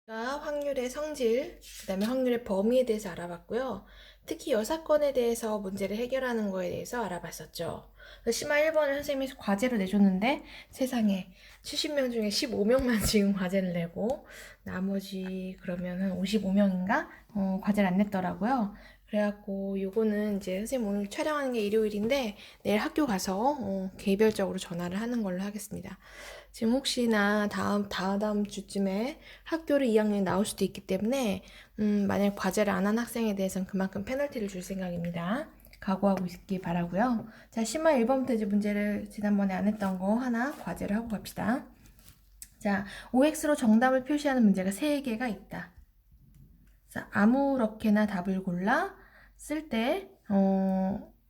확률의 성질, 그 다음에 확률의 범위에 대해서 알아봤고요. 특히 여사건에 대해서 문제를 해결하는 거에 대해서 알아봤었죠. 그래서 심화 1번을 선생님이 과제로 내줬는데 세상에 70명 중에 15명만 지금 과제를 내고 나머지 그러면 한 55명인가? 과제를 안 냈더라고요. 그래갖고 요거는 이제 선생님 오늘 촬영하는 게 일요일인데 내일 학교 가서 개별적으로 전화를 하는 걸로 하겠습니다. 지금 혹시나 다음 주쯤에 학교를 2학년이 나올 수도 있기 때문에, 만약 과제를 안 한 학생에 대해서는 그만큼 페널티를 줄 생각입니다. 각오하고 있기 바라고요. 자, 심화 1번부터 이제 문제를 지난번에 안 했던 거 하나 과제를 하고 갑시다. 자, OX로 정답을 표시하는 문제가 3개가 있다. 자, 아무렇게나 답을 골라 쓸 때,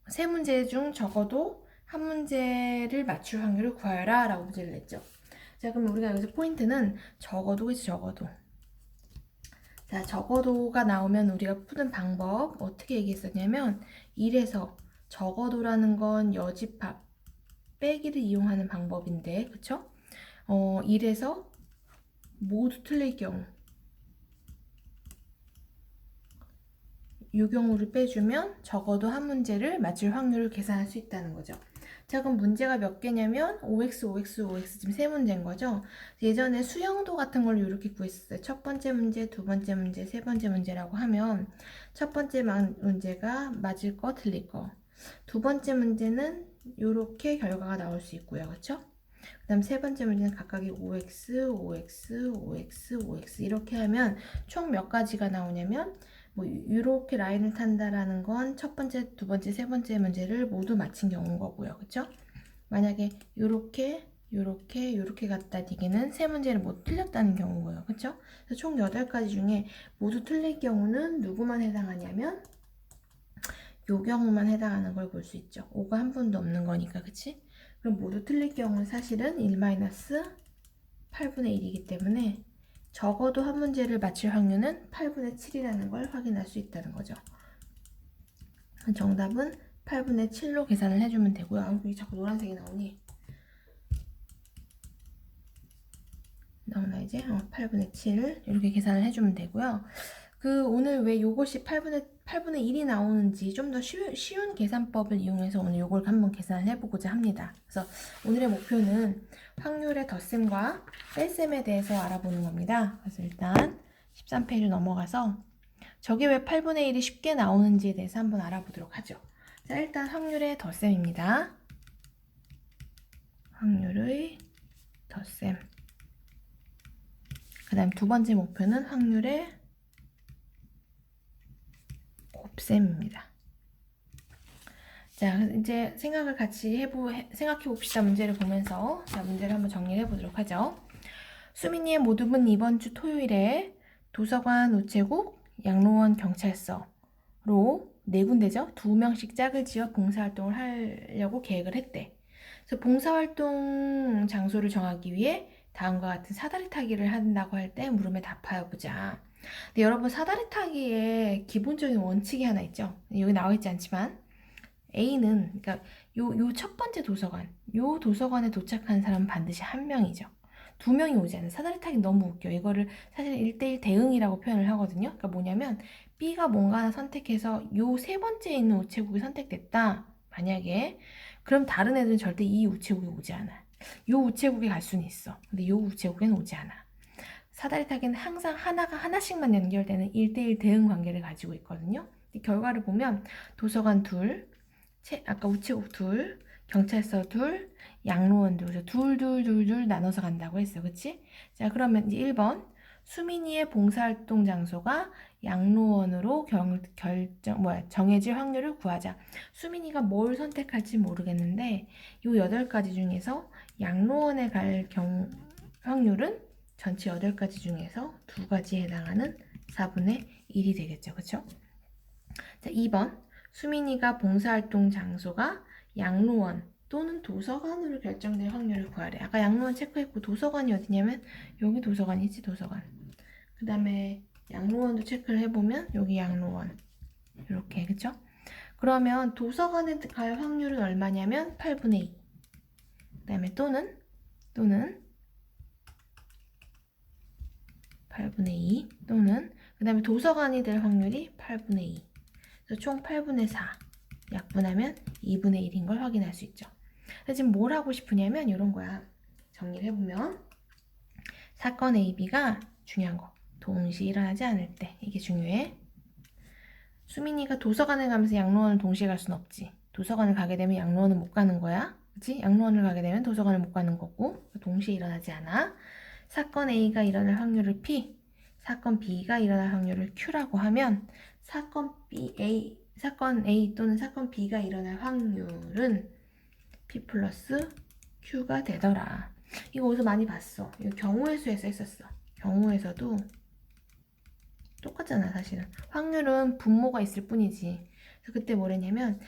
세 문제 중 적어도 한 문제를 맞출 확률을 구하여라 라고 문제를 냈죠. 자, 그럼 우리가 여기서 포인트는 적어도, 그치, 적어도. 자, 적어도가 나오면 우리가 푸는 방법 어떻게 얘기했었냐면 1에서 적어도라는 건 여집합 빼기를 이용하는 방법인데, 그쵸? 1에서 모두 틀릴 경우 이 경우를 빼주면 적어도 한 문제를 맞출 확률을 계산할 수 있다는 거죠. 자, 그럼 문제가 몇 개냐면 OX, OX, OX 지금 3문제인 거죠. 예전에 수영도 같은 걸로 이렇게 구했었어요. 첫 번째 문제, 두 번째 문제, 세 번째 문제라고 하면 첫 번째 문제가 맞을 거, 틀릴 거. 두 번째 문제는 이렇게 결과가 나올 수 있고요. 그렇죠? 그 다음 세 번째 문제는 각각이 OX, OX, OX, OX 이렇게 하면 총 몇 가지가 나오냐면 뭐 이렇게 라인을 탄다라는 건 첫 번째, 두 번째, 세 번째 문제를 모두 맞힌 경우인 거고요. 그쵸? 만약에 요렇게 갖다 디기는 세 문제를 모두 틀렸다는 경우고요. 그쵸? 그래서 총 8가지 중에 모두 틀릴 경우는 누구만 해당하냐면 요 경우만 해당하는 걸 볼 수 있죠. 5가 한 번도 없는 거니까, 그치? 그럼 모두 틀릴 경우는 사실은 1-8분의 1이기 때문에 적어도 한 문제를 맞힐 확률은 8분의 7이라는 걸 확인할 수 있다는 거죠. 정답은 8분의 7로 계산을 해주면 되고요. 아, 왜 자꾸 노란색이 나오니? 나오나 이제? 8분의 7 이렇게 계산을 해주면 되고요. 오늘 왜 요것이 8분의 1이 나오는지 좀 더 쉬운 계산법을 이용해서 오늘 요걸 한번 계산을 해보고자 합니다. 그래서 오늘의 목표는 확률의 덧셈과 뺄셈에 대해서 알아보는 겁니다. 그래서 일단 13페이지 넘어가서 저게 왜 8분의 1이 쉽게 나오는지에 대해서 한번 알아보도록 하죠. 자, 일단 확률의 덧셈입니다. 확률의 덧셈. 그 다음 두 번째 목표는 확률의 곱셈입니다. 자, 이제 생각을 같이 생각해 봅시다. 문제를 보면서. 자, 문제를 한번 정리를 해보도록 하죠. 수민이의 모둠은 이번 주 토요일에 도서관, 우체국, 양로원, 경찰서로 4군데죠. 2명씩 짝을 지어 봉사활동을 하려고 계획을 했대. 그래서 봉사활동 장소를 정하기 위해 다음과 같은 사다리 타기를 한다고 할 때 물음에 답하여 보자. 근데 여러분 사다리 타기의 기본적인 원칙이 하나 있죠. 여기 나와 있지 않지만 A는 그러니까 요 첫 번째 도서관, 요 도서관에 도착한 사람은 반드시 한 명이죠. 2명이 오지 않아요. 사다리 타기 너무 웃겨. 이거를 사실 1대1 대응이라고 표현을 하거든요. 그러니까 뭐냐면 B가 뭔가 하나 선택해서 요 세 번째에 있는 우체국이 선택됐다. 만약에 그럼 다른 애들은 절대 이 우체국에 오지 않아. 요 우체국에 갈 수는 있어. 근데 요 우체국에는 오지 않아. 사다리 타기는 항상 하나씩만 연결되는 1대1 대응 관계를 가지고 있거든요. 결과를 보면 도서관 둘, 아까 우체국 둘, 경찰서 둘, 양로원 둘, 그래서 둘 나눠서 간다고 했어. 그치? 자, 그러면 이제 1번. 수민이의 봉사활동 장소가 양로원으로 정해질 확률을 구하자. 수민이가 뭘 선택할지 모르겠는데, 이 8가지 중에서 양로원에 갈 확률은 전체 8가지 중에서 2가지에 해당하는 4분의 1이 되겠죠. 그쵸? 자, 2번. 수민이가 봉사활동 장소가 양로원 또는 도서관으로 결정될 확률을 구하래. 아까 양로원 체크했고 도서관이 어디냐면 여기 도서관이지, 도서관. 그 다음에 양로원도 체크를 해보면 여기 양로원. 이렇게, 그쵸? 그러면 도서관에 갈 확률은 얼마냐면 8분의 2. 그 다음에 또는 8분의 2 또는 그 다음에 도서관이 될 확률이 8분의 2. 그래서 총 8분의 4. 약분하면 2분의 1인 걸 확인할 수 있죠. 그래서 지금 뭘 하고 싶으냐면 이런 거야. 정리를 해보면 사건 A, B가 중요한 거. 동시에 일어나지 않을 때. 이게 중요해. 수민이가 도서관을 가면서 양로원을 동시에 갈 수는 없지. 도서관을 가게 되면 양로원은 못 가는 거야. 그치? 양로원을 가게 되면 도서관을 못 가는 거고 동시에 일어나지 않아. 사건 A가 일어날 확률을 P, 사건 B가 일어날 확률을 Q라고 하면 사건 A 또는 사건 B가 일어날 확률은 P 플러스 Q가 되더라. 이거 어디서 많이 봤어. 이거 경우의 수에서 했었어. 경우에서도 똑같잖아, 사실은. 확률은 분모가 있을 뿐이지. 그래서 그때 뭐랬냐면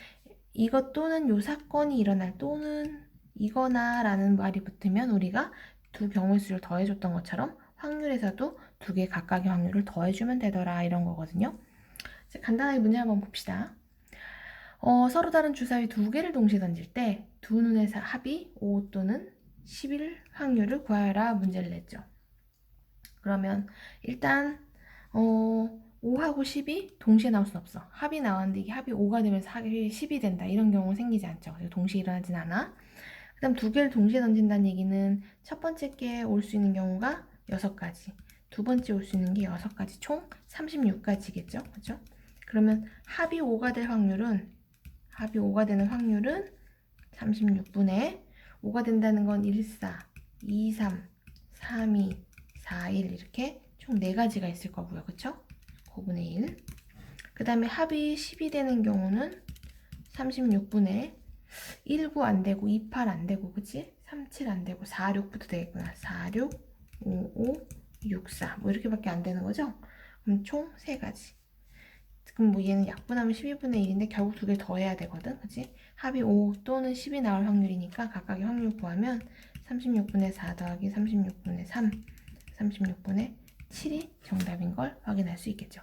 이것 또는 요 사건이 일어날 또는 이거나 라는 말이 붙으면 우리가 두 경우의 수를 더해줬던 것처럼 확률에서도 두 개 각각의 확률을 더해주면 되더라 이런 거거든요. 간단하게 문제 한번 봅시다. 서로 다른 주사위 두 개를 동시에 던질 때 두 눈의 합이 5 또는 11 확률을 구하여라 문제를 냈죠. 그러면 일단 5하고 10이 동시에 나올 순 없어. 합이 나왔는데 이게 합이 5가 되면서 합이 10이 된다. 이런 경우 생기지 않죠. 그래서 동시에 일어나진 않아. 그 다음 두 개를 동시에 던진다는 얘기는 첫 번째 게 올 수 있는 경우가 6가지. 두 번째 올 수 있는 게 6가지. 총 36가지겠죠. 그렇죠? 그러면 합이 5가 될 확률은 36분의 5가 된다는 건 1, 4, 2, 3, 3, 2, 4, 1 이렇게 총 4가지가 있을 거고요. 그쵸? 9분의 1. 그 다음에 합이 10이 되는 경우는 36분의 19 안 되고 28 안 되고 그치? 37 안 되고 46부터 되겠구나. 46, 55, 64 뭐 이렇게밖에 안 되는 거죠? 그럼 총 3가지. 그럼 뭐 얘는 약분하면 12분의 1인데 결국 두 개 더 해야 되거든. 그치? 합이 5 또는 10이 나올 확률이니까 각각의 확률 구하면 36분의 4 더하기 36분의 3, 36분의 7이 정답인 걸 확인할 수 있겠죠.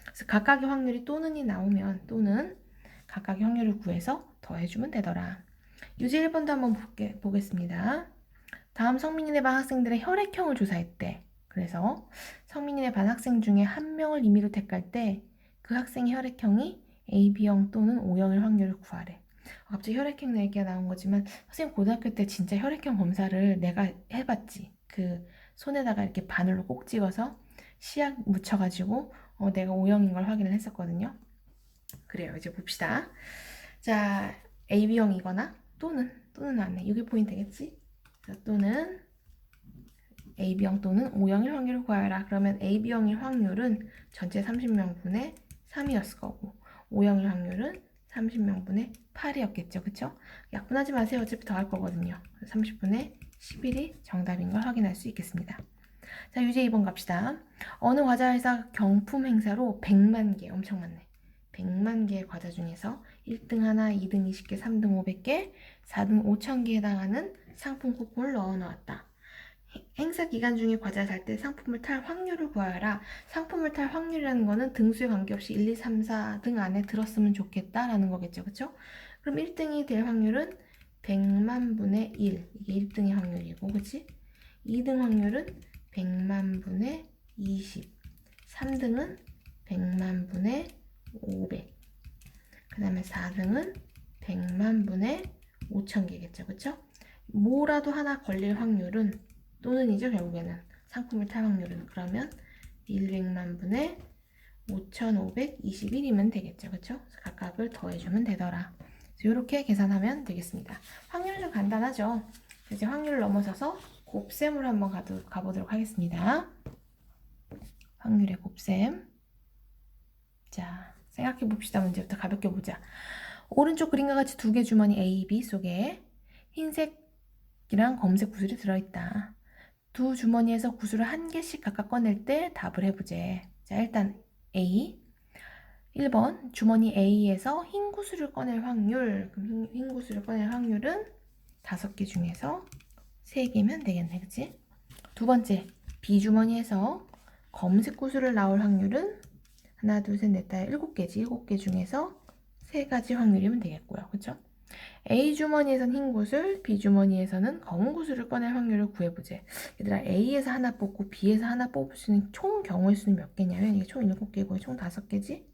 그래서 각각의 확률이 또는이 나오면 또는 각각의 확률을 구해서 더해주면 되더라. 유제 1번도 한번 보겠습니다. 다음 성민이네 반 학생들의 혈액형을 조사했대. 그래서 성민이네 반 학생 중에 한 명을 임의로 택할 때 그 학생의 혈액형이 AB형 또는 O형일 확률을 구하래. 갑자기 혈액형 얘기가 나온 거지만 선생님 고등학교 때 진짜 혈액형 검사를 내가 해봤지. 그 손에다가 이렇게 바늘로 꼭 찍어서 시약 묻혀가지고 내가 O형인 걸 확인을 했었거든요. 그래요. 이제 봅시다. 자, AB형이거나 또는 나왔네. 이게 포인트겠지? 자, 또는 AB형 또는 O형일 확률을 구하여라. 그러면 AB형일 확률은 전체 30명분의 3이었을 거고 O형일 확률은 30명분의 8이었겠죠. 그쵸? 약분하지 마세요. 어차피 더할 거거든요. 30분의 11이 정답인 걸 확인할 수 있겠습니다. 자, 유제 2번 갑시다. 어느 과자 회사 경품 행사로 100만 개, 엄청 많네. 100만 개의 과자 중에서 1등 하나, 2등 20개, 3등 500개, 4등 5,000개에 해당하는 상품 쿠폰을 넣어 놓았다. 행사 기간 중에 과자를 살 때 상품을 탈 확률을 구하여라. 상품을 탈 확률이라는 거는 등수에 관계없이 1, 2, 3, 4등 안에 들었으면 좋겠다라는 거겠죠. 그쵸? 그럼 1등이 될 확률은 100만 분의 1. 이게 1등의 확률이고, 그치? 2등 확률은 100만 분의 20. 3등은 100만 분의 500. 그 다음에 4등은 100만 분의 5,000개겠죠. 그쵸? 뭐라도 하나 걸릴 확률은 또는이죠. 결국에는 상품을 탈 확률은 그러면 100만 분의 5,521이면 되겠죠. 그쵸? 각각을 더해주면 되더라. 이렇게 계산하면 되겠습니다. 확률은 좀 간단하죠. 이제 확률을 넘어서서 곱셈을 한번 가보도록 하겠습니다. 확률의 곱셈. 자, 생각해 봅시다. 문제부터 가볍게 보자. 오른쪽 그림과 같이 두 개 주머니 A, B 속에 흰색이랑 검색 구슬이 들어있다. 두 주머니에서 구슬을 한 개씩 각각 꺼낼 때 답을 해보재. 자, 일단 A. 1번 주머니 A에서 흰 구슬을 꺼낼 확률. 그럼 흰 구슬을 꺼낼 확률은 5개 중에서 3개면 되겠네. 그치? 두 번째 B 주머니에서 검색 구슬을 나올 확률은 하나, 둘, 셋, 넷, 다 7개지. 7개 중에서 3가지 확률이면 되겠고요. 그쵸? A 주머니에선 흰 구슬, B 주머니에서는 검은 구슬을 꺼낼 확률을 구해보재. 얘들아, A에서 하나 뽑고 B에서 하나 뽑을 수 있는 총 경우의 수는 몇 개냐면 이게 총 7개고 총 5개지?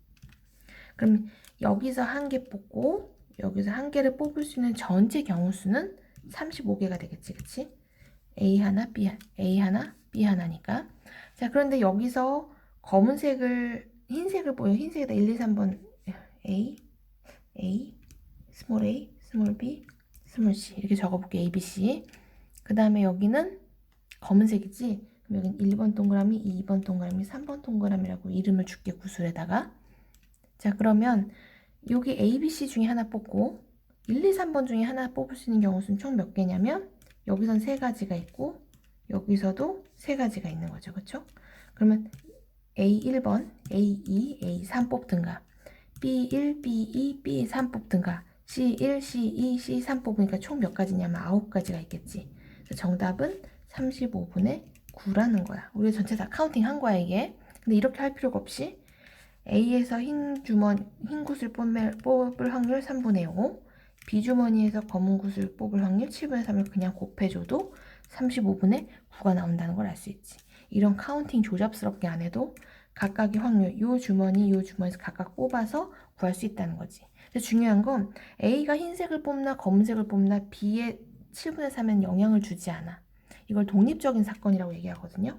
그럼 여기서 한 개 뽑고 여기서 한 개를 뽑을 수 있는 전체 경우 수는 35개가 되겠지, 그치? A 하나, A 하나, B 하나니까. 자, 그런데 여기서 흰색을 보여. 흰색에다 1, 2, 3번 A, A, 스몰 a, 스몰 b, 스몰 c 이렇게 적어볼게. A, B, C. 그 다음에 여기는 검은색이지. 그럼 여기는 1번 동그라미, 2번 동그라미, 3번 동그라미라고 이름을 줄게. 구슬에다가. 자, 그러면 여기 A, B, C 중에 하나 뽑고 1, 2, 3번 중에 하나 뽑을 수 있는 경우 수는 총 몇 개냐면 여기선 3가지가 있고 여기서도 3가지가 있는 거죠. 그쵸? 그러면 A1번, A2, A3 뽑든가 B1, B2, B3 뽑든가 C1, C2, C3 뽑으니까 총 몇 가지냐면 9가지가 있겠지. 그래서 정답은 35분의 9라는 거야. 우리 전체 다 카운팅 한 거야, 이게. 근데 이렇게 할 필요가 없이 A에서 흰 구슬 뽑을 확률 3분의 5, B 주머니에서 검은 구슬 뽑을 확률 7분의 3을 그냥 곱해줘도 35분의 9가 나온다는 걸 알 수 있지. 이런 카운팅 조잡스럽게 안 해도 각각의 확률, 요 주머니에서 각각 뽑아서 구할 수 있다는 거지. 근데 중요한 건 A가 흰색을 뽑나 검은색을 뽑나 B의 7분의 3은 영향을 주지 않아. 이걸 독립적인 사건이라고 얘기하거든요.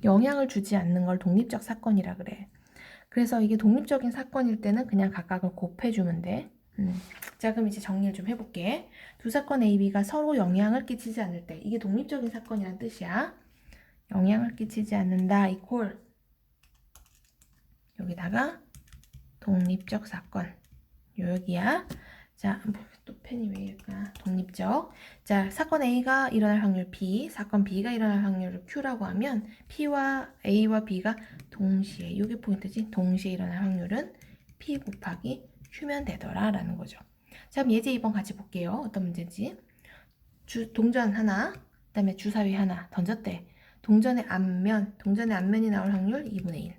영향을 주지 않는 걸 독립적 사건이라 그래. 그래서 이게 독립적인 사건일 때는 그냥 각각을 곱해주면 돼. 자, 그럼 이제 정리를 좀 해볼게. 두 사건 A, B가 서로 영향을 끼치지 않을 때 이게 독립적인 사건이란 뜻이야. 영향을 끼치지 않는다 이콜 여기다가 독립적 사건 여기야. 자, 또 펜이 왜 이럴까? 독립적. 자, 사건 A가 일어날 확률 B, 사건 B가 일어날 확률을 Q라고 하면 A와 B가 동시에, 이게 포인트지? 동시에 일어날 확률은 P 곱하기 Q면 되더라 라는 거죠. 자, 그럼 예제 2번 같이 볼게요. 어떤 문제인지. 동전 하나, 그 다음에 주사위 하나 던졌대. 동전의 앞면이 나올 확률 2분의 1.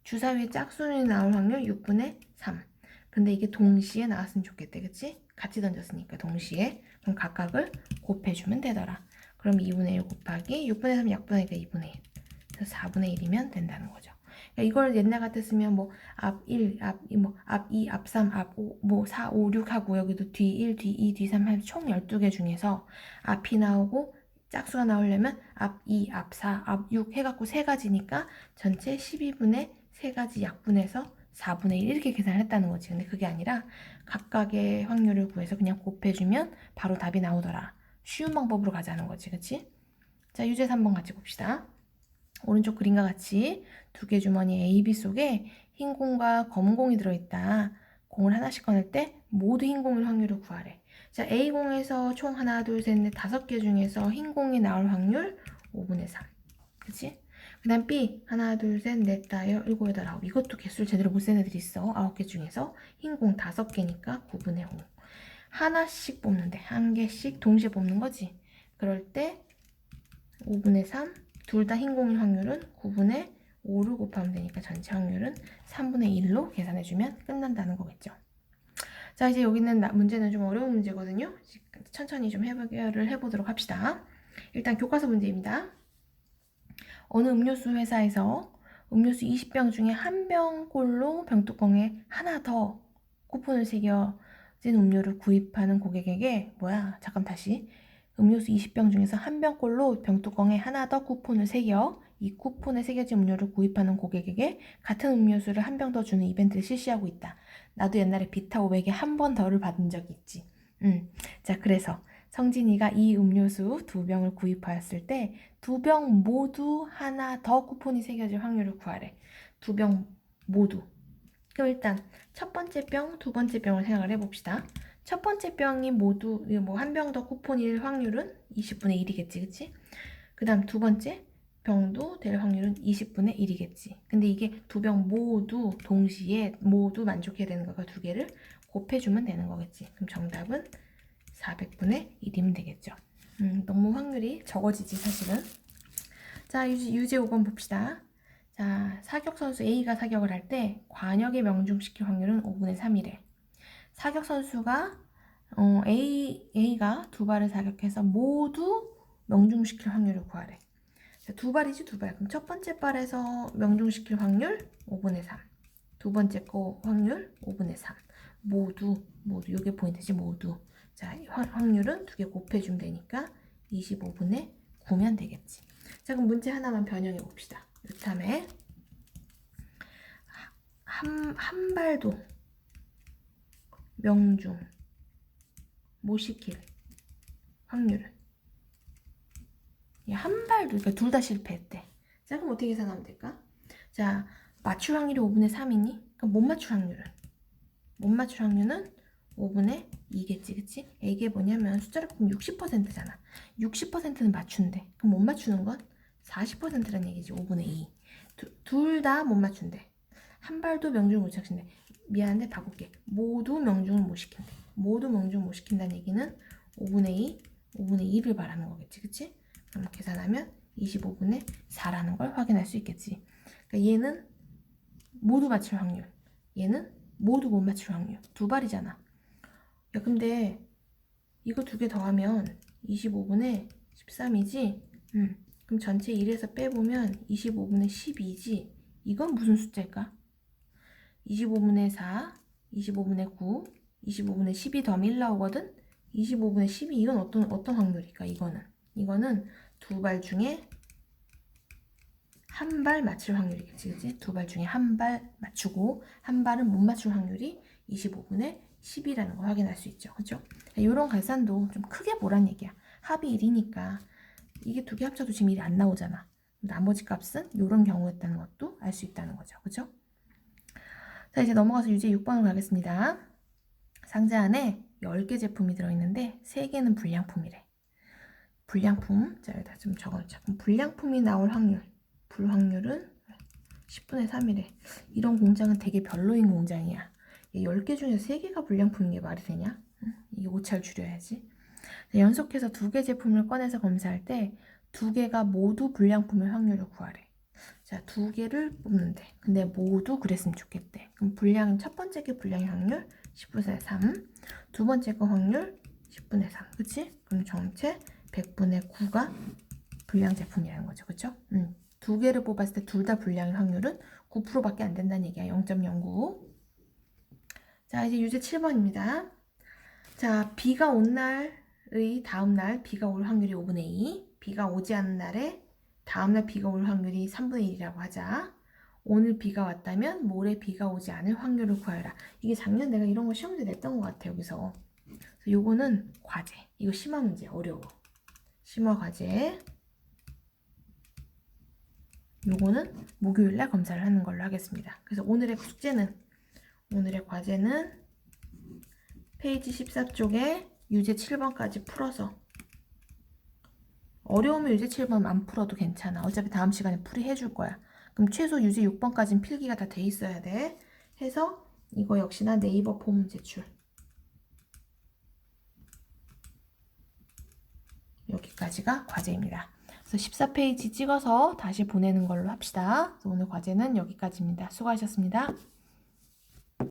주사위의 짝수이 나올 확률 6분의 3. 근데 이게 동시에 나왔으면 좋겠대, 그치? 같이 던졌으니까 동시에. 그럼 각각을 곱해주면 되더라. 그럼 2분의 1 곱하기 6분의 3 약분하니까 2분의 1. 그래서 4분의 1이면 된다는 거죠. 그러니까 이걸 옛날 같았으면 뭐 앞 1, 앞 2, 앞 3, 앞 5, 뭐 4, 5, 6 하고 여기도 뒤 1, 뒤 2, 뒤 3 해서 총 12개 중에서 앞이 나오고 짝수가 나오려면 앞 2, 앞 4, 앞 6 해갖고 3가지니까 전체 12분의 3가지 약분해서 4분의 1 이렇게 계산을 했다는 거지. 근데 그게 아니라 각각의 확률을 구해서 그냥 곱해주면 바로 답이 나오더라. 쉬운 방법으로 가자는 거지. 그치? 자, 유제 3번 같이 봅시다. 오른쪽 그림과 같이 두 개 주머니 A, B 속에 흰 공과 검은 공이 들어있다. 공을 하나씩 꺼낼 때 모두 흰 공일 확률을 구하래. 자, A공에서 총 하나, 둘, 셋, 넷, 5개 중에서 흰 공이 나올 확률 5분의 3. 그치? 그 다음 B 하나, 둘, 셋, 넷, 다, 일곱, 여덟, 아홉. 이것도 개수를 제대로 못 센 애들이 있어. 9개 중에서 흰 공 5개니까 9분의 5. 하나씩 뽑는데 한 개씩 동시에 뽑는 거지. 그럴 때 5분의 3, 둘 다 흰 공일 확률은 9분의 5를 곱하면 되니까 전체 확률은 3분의 1로 계산해주면 끝난다는 거겠죠. 자, 이제 여기 있는 문제는 좀 어려운 문제거든요. 천천히 좀 해결을 해보도록 합시다. 일단 교과서 문제입니다. 어느 음료수 회사에서 음료수 20병 중에 한 병꼴로 병뚜껑에 하나 더 쿠폰을 새겨진 음료를 구입하는 고객에게 다시 음료수 20병 중에서 한 병꼴로 병뚜껑에 하나 더 쿠폰을 새겨 이 쿠폰에 새겨진 음료를 구입하는 고객에게 같은 음료수를 한 병 더 주는 이벤트를 실시하고 있다. 나도 옛날에 비타 500에 한 번 더를 받은 적이 있지. 자, 그래서 성진이가 이 음료수 2병을 구입하였을 때 2병 모두 하나 더 쿠폰이 새겨질 확률을 구하래. 2병 모두. 그럼 일단 첫 번째 병, 두 번째 병을 생각을 해봅시다. 첫 번째 병이 모두 한 병 더 쿠폰일 확률은 20분의 1이겠지, 그치? 그 다음 두 번째 병도 될 확률은 20분의 1이겠지. 근데 이게 2병 모두 동시에 모두 만족해야 되는 거가 2개를 곱해주면 되는 거겠지. 그럼 정답은 400분의 1이면 되겠죠. 너무 확률이 적어지지 사실은. 자, 유제 5번 봅시다. 자, 사격 선수 A가 사격을 할 때 관역에 명중시킬 확률은 5분의 3이래. 사격 선수가 A가 두 발을 사격해서 모두 명중시킬 확률을 구하래. 자, 두 발이지, 두 발. 그럼 첫 번째 발에서 명중시킬 확률 5분의 3. 두 번째 거 확률 5분의 3. 모두, 이게 포인트지, 모두. 자, 확률은 두 개 곱해주면 되니까 25분의 9면 되겠지. 자, 그럼 문제 하나만 변형해 봅시다. 요탐에 한 발도 명중 못 시킬 확률은 한 발도, 그러니까 둘 다 실패했대. 자, 그럼 어떻게 계산하면 될까? 자, 맞출 확률이 5분의 3이니? 그럼 못 맞출 확률은? 못 맞출 확률은 5분의 2겠지, 그치? 이게 뭐냐면 숫자로 보면 60%잖아. 60%는 맞춘대. 그럼 못 맞추는 건 40%란 얘기지, 5분의 2. 둘 다 못 맞춘대. 한 발도 명중을 못 시킨대. 미안한데 바꿀게. 모두 명중을 못 시킨대. 모두 명중을 못 시킨다는 얘기는 5분의 2, 5분의 2를 말하는 거겠지, 그치? 그럼 계산하면 25분의 4라는 걸 확인할 수 있겠지. 그러니까 얘는 모두 맞출 확률, 얘는 모두 못 맞출 확률. 두 발이잖아. 야, 근데 이거 두 개 더하면 25분의 13이지? 그럼 전체 1에서 빼보면 25분의 12지? 이건 무슨 숫자일까? 25분의 4, 25분의 9, 25분의 12 더하면 1 나오거든? 25분의 12, 이건 어떤 확률일까? 이거는 두 발 중에 한 발 맞출 확률이겠지, 그치? 두 발 중에 한 발 맞추고 한 발은 못 맞출 확률이 25분의 10이라는 걸 확인할 수 있죠, 그죠? 이런 계산도 좀 크게 보란 얘기야. 합이 1이니까 이게 두 개 합쳐도 지금 1이 안 나오잖아. 나머지 값은 이런 경우였다는 것도 알 수 있다는 거죠, 그죠? 자, 이제 넘어가서 유제 6번으로 가겠습니다. 상자 안에 10개 제품이 들어있는데 3개는 불량품이래. 불량품, 자, 여기다 좀 적어놓자. 그럼 불량품이 나올 확률, 불확률은 10분의 3이래. 이런 공장은 되게 별로인 공장이야. 10개 중에서 3개가 불량품인 게 말이 되냐? 이게 오차를 줄여야지. 연속해서 2개 제품을 꺼내서 검사할 때 2개가 모두 불량품의 확률을 구하래. 자, 2개를 뽑는데 근데 모두 그랬으면 좋겠대. 그럼 불량인 첫 번째 게 불량의 확률 10분의 3, 두 번째 거 확률 10분의 3, 그치? 그럼 전체 100분의 9가 불량 제품이라는 거죠, 그쵸? 2개를 뽑았을 때 둘 다 불량의 확률은 9%밖에 안 된다는 얘기야. 0.09. 자, 이제 유제 7번입니다. 자, 비가 온 날의 다음날 비가 올 확률이 5분의 2, 비가 오지 않은 날에 다음날 비가 올 확률이 3분의 1이라고 하자. 오늘 비가 왔다면 모레 비가 오지 않을 확률을 구하라. 이게 작년 내가 이런 거 시험지 냈던 것 같아, 여기서. 그래서 요거는 과제. 이거 심화 문제, 어려워. 심화 과제. 요거는 목요일날 검사를 하는 걸로 하겠습니다. 그래서 오늘의 과제는 페이지 14쪽에 유제 7번까지 풀어서, 어려우면 유제 7번 안 풀어도 괜찮아. 어차피 다음 시간에 풀이해 줄 거야. 그럼 최소 유제 6번까지는 필기가 다 돼 있어야 돼. 해서 이거 역시나 네이버 폼 제출. 여기까지가 과제입니다. 그래서 14페이지 찍어서 다시 보내는 걸로 합시다. 그래서 오늘 과제는 여기까지입니다. 수고하셨습니다.